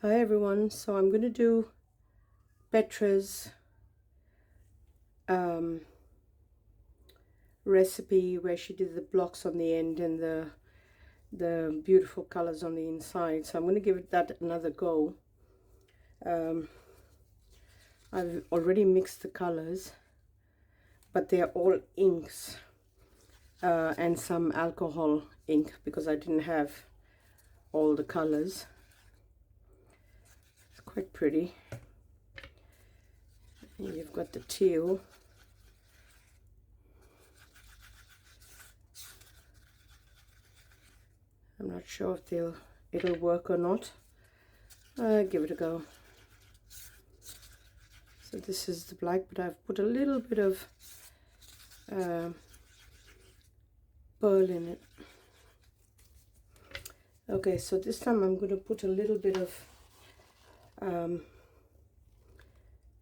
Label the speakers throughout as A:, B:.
A: Hi everyone, so I'm going to do Petra's um, recipe where she did the blocks on the end and the beautiful colors on the inside. So I'm going to give it that another go. I've already mixed the colors, but they're all inks and some alcohol ink because I didn't have all the colors. It's quite pretty. And you've got the teal. I'm not sure if it'll work or not. Give it a go. So this is the black, but I've put a little bit of pearl in it. Okay, so this time I'm going to put a little bit of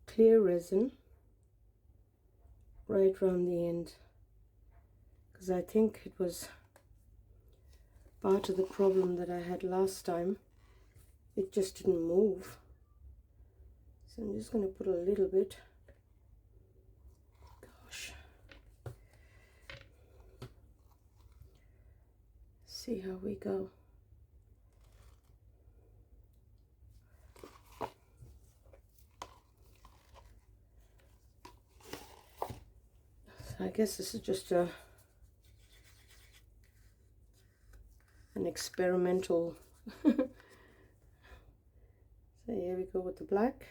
A: clear resin right around the end, because I think it was part of the problem that I had last time. It just didn't move. So I'm just going to put a little bit. Gosh. See how we go. So I guess this is just an experimental. So here we go with the black.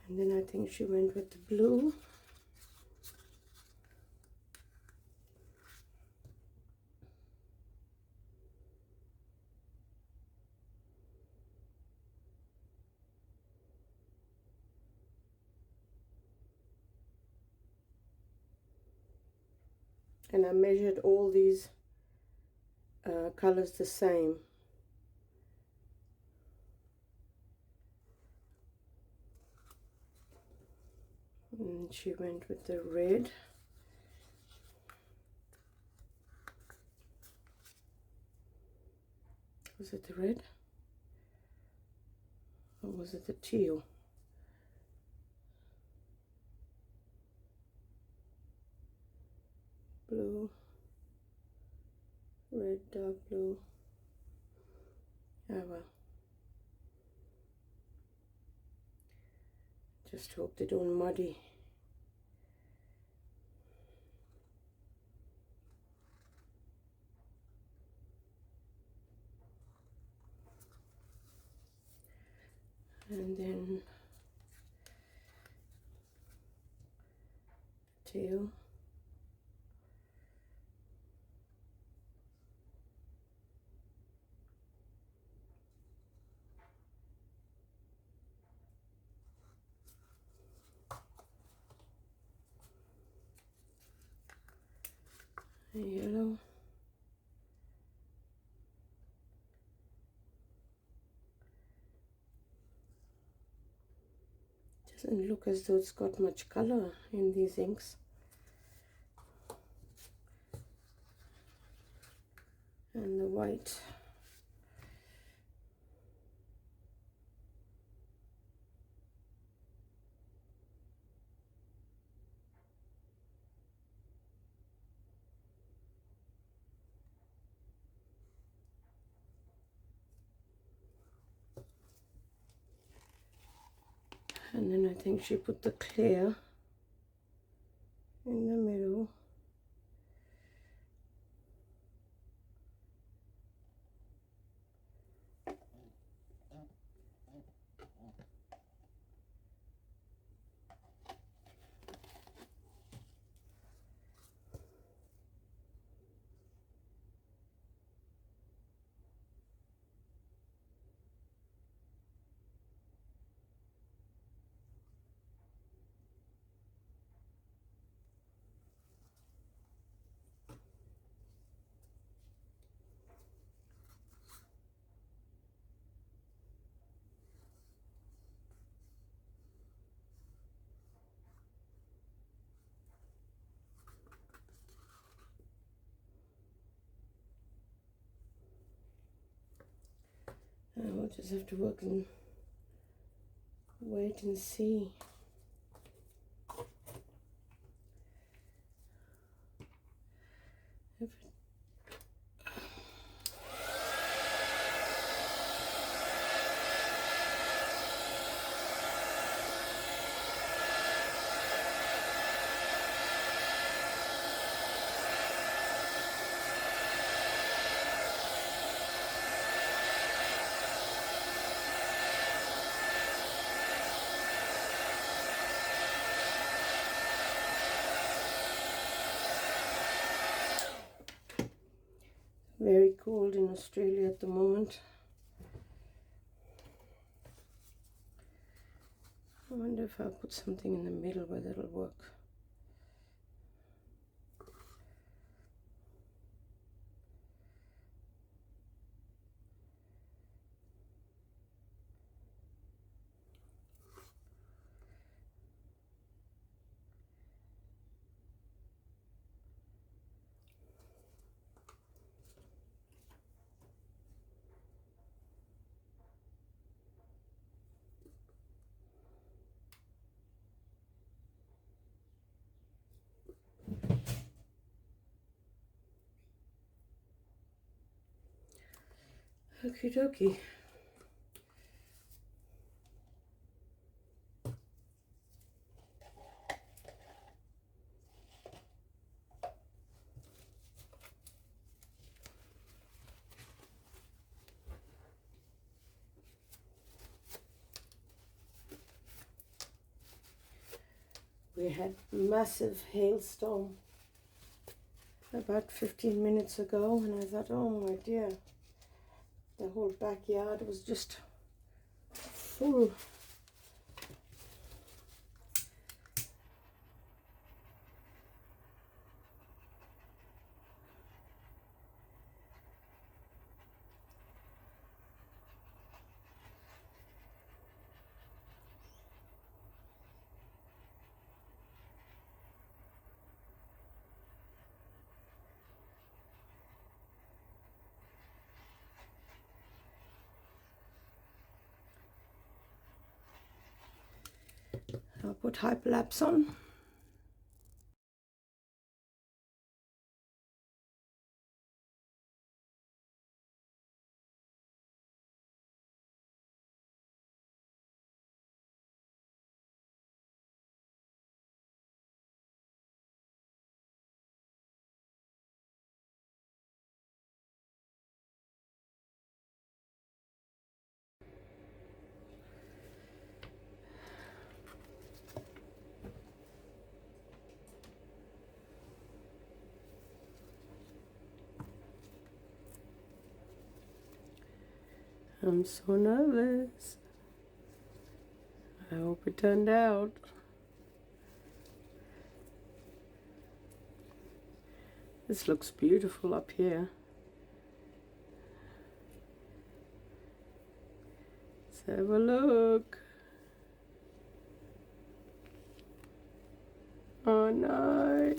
A: And then I think she went with the blue. And I measured all these colors the same. And she went with the red. Was it the red? Or was it the teal? Blue, red, dark blue. Ah well. Just hope they don't muddy. And then teal. Yellow. Doesn't look as though it's got much color in these inks. And the white. And then I think she put the clear in the middle. We'll just have to work and wait and see. If very cold in Australia at the moment. I wonder if I'll put something in the middle where that'll work. Okie dokie. We had massive hailstorm about 15 minutes ago, and I thought, oh my dear, the whole backyard was just full. I'll put hyperlapse on. I'm so nervous. I hope it turned out. This looks beautiful up here. Let's have a look. Oh no.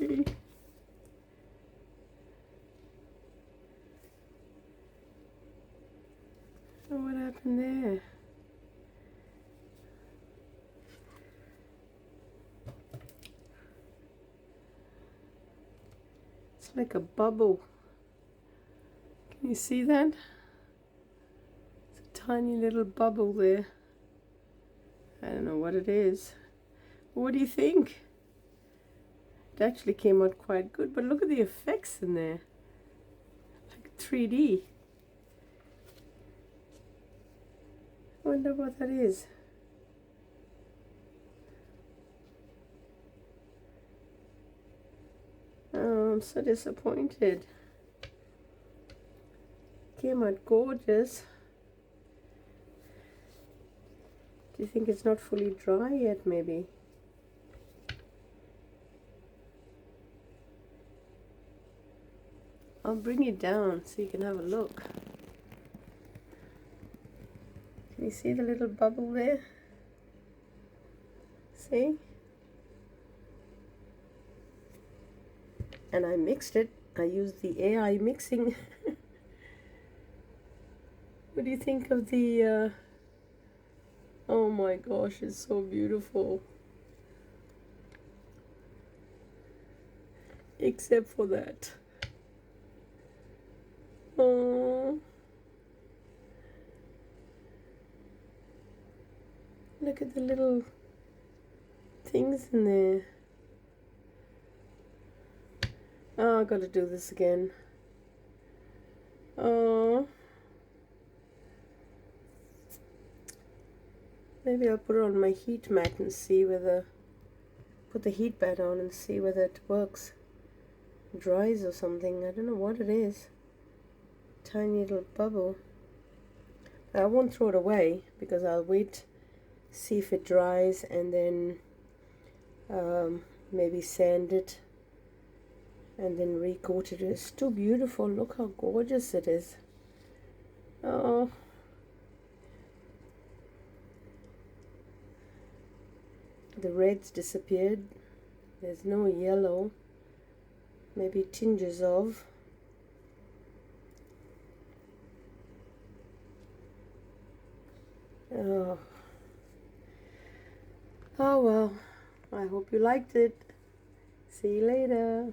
A: Oh, what happened there? It's like a bubble. Can you see that? It's a tiny little bubble there. I don't know what it is. What do you think? It actually came out quite good, but look at the effects in there. Like 3D. I wonder what that is. Oh, I'm so disappointed. Came out gorgeous. Do you think it's not fully dry yet, maybe? I'll bring it down so you can have a look. Can you see the little bubble there? See? And I mixed it. I used the AI mixing.
B: What do you think of the, oh my gosh, it's so beautiful. Except for that. Oh, look at the little things in there. Oh, I gotta do this again. Oh, maybe I'll put it on my heat mat and see whether, put the heat pad on and see whether it works. Dries or something. I don't know what it is. Tiny little bubble. I won't throw it away because I'll wait, see if it dries, and then maybe sand it and then recoat it. It's too beautiful. Look how gorgeous it is. Oh, the red's disappeared. There's no yellow. Maybe tinges of. Oh. Oh well. I hope you liked it. See you later.